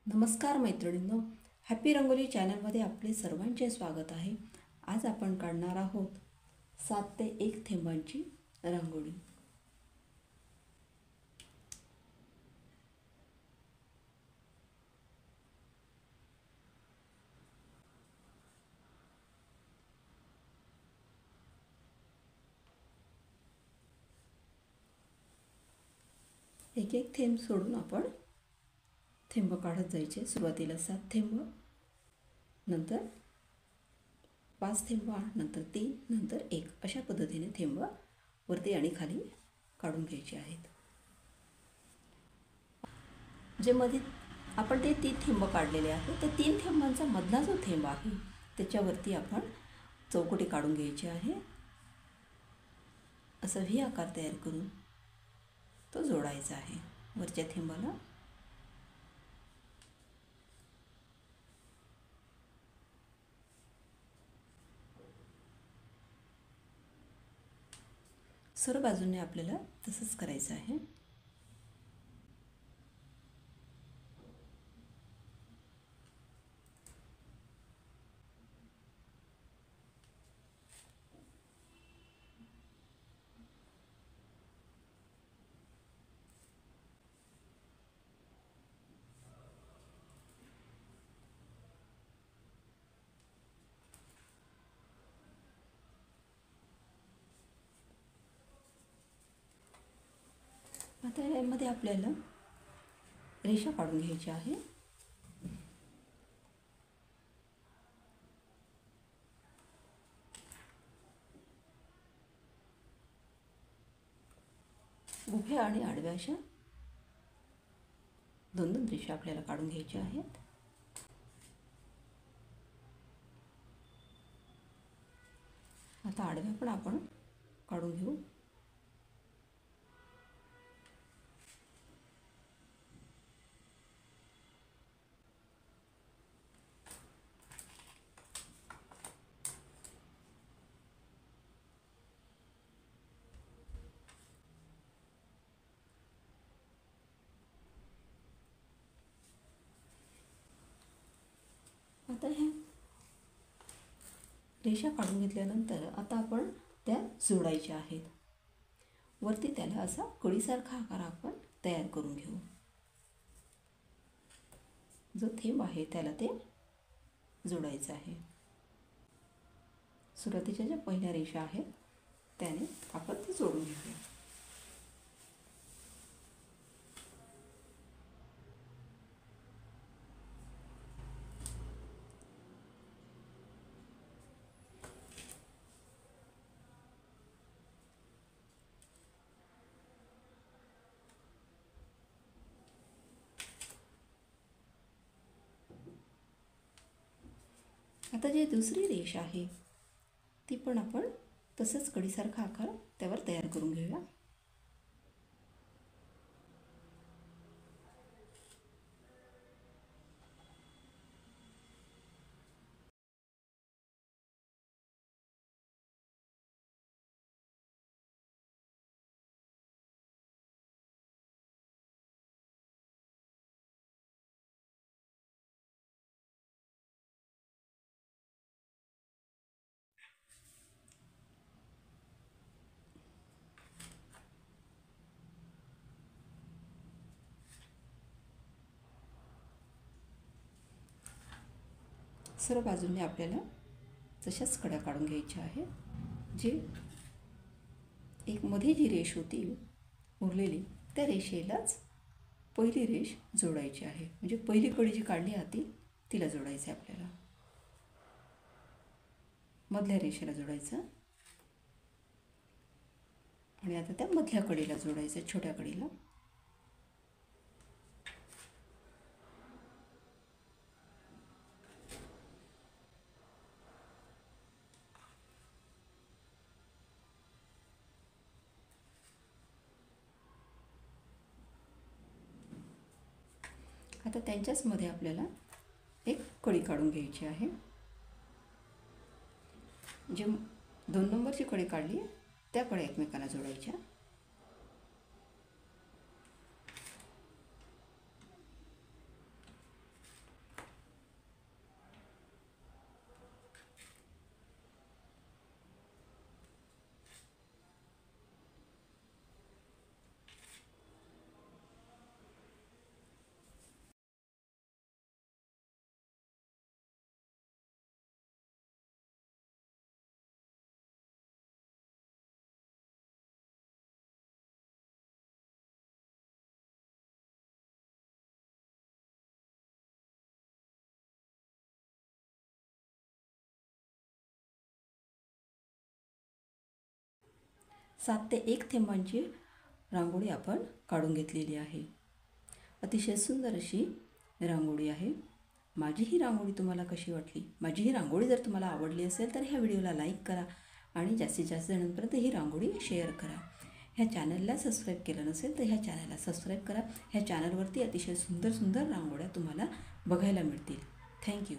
नमस्कार मैत्रिणींनो, हॅपी रंगोली चॅनलमध्ये आपले सर्वांचे स्वागत आहे. आज आपण काढणार आहोत 7 ते 1 थेंबांची रांगोळी. एक एक थेंब सोडून आपण थेंब काढत जायचे. सुरुवातीला 7 थेंब, नंतर 5 थेंब, नंतर 3, नंतर 1 अशा पद्धतीने थेंब वरती आणि खाली काढून घ्यायचे आहेत. जे मध्ये आपण ते 3 थेंब काढलेले आहेत, त्या 3 थेंबांचा मधला जो थेंब आहे त्याच्यावरती आपण चौकटी काढून घ्यायची आहे. असं व्ही आकार तयार करून तो जोडायचा आहे वरच्या थेंबाला. सर्व बाजूने आपल्याला तसंच करायचं आहे. आता यामध्ये आपल्याला रेषा काढून घ्यायची आहे. उभ्या आणि आडव्या अशा 2-2 रेषा आपल्याला काढून घ्यायच्या आहेत. आता आडव्या पण आपण काढून घेऊ. आता ह्या रेषा काढून घेतल्यानंतर आता आपण त्या जोडायच्या आहेत. वरती त्याला असा कळीसारखा आकार आपण तयार करून घेऊ. जो थेंब आहे त्याला ते जोडायचं आहे. सुरुवातीच्या ज्या पहिल्या रेषा आहेत त्याने आपण ते जोडून घेऊया. आता जी दुसरी रेष आहे ती पण आपण तसंच कळीसारखा आकार त्यावर तयार करून घेऊया. सर्व बाजूंनी आपल्याला तशाच कड्या काढून घ्यायच्या आहेत. जी एक मध्ये जी रेष होती उरलेली त्या रेषेलाच पहिली रेष जोडायची आहे. म्हणजे पहिली कडी जी काढली आहे तिला जोडायचं आहे आपल्याला. मधल्या रेषेला जोडायचं आणि आता त्या मधल्या कडेला जोडायचं, छोट्या कडेला. आता त्यांच्याच मध्ये आपल्याला एक कडी काढून घ्यायची आहे. जे 2 नंबरची कडी काढली त्या कड्या एकमेकांना जोडायच्या. 7 ते 1 थेंबांची रांगोळी आपण काढून घेतलेली आहे. अतिशय सुंदर अशी रांगोळी आहे. माझी ही रांगोळी तुम्हाला कशी वाटली? माझी ही रांगोळी जर तुम्हाला आवडली असेल तर ह्या व्हिडिओला लाईक करा आणि जास्तीत जास्त जणांपर्यंत ही रांगोळी शेअर करा. ह्या चॅनलला सबस्क्राईब केलं नसेल तर ह्या चॅनलला सबस्क्राईब करा. ह्या चॅनलवरती अतिशय सुंदर सुंदर रांगोळ्या तुम्हाला बघायला मिळतील. थँक्यू.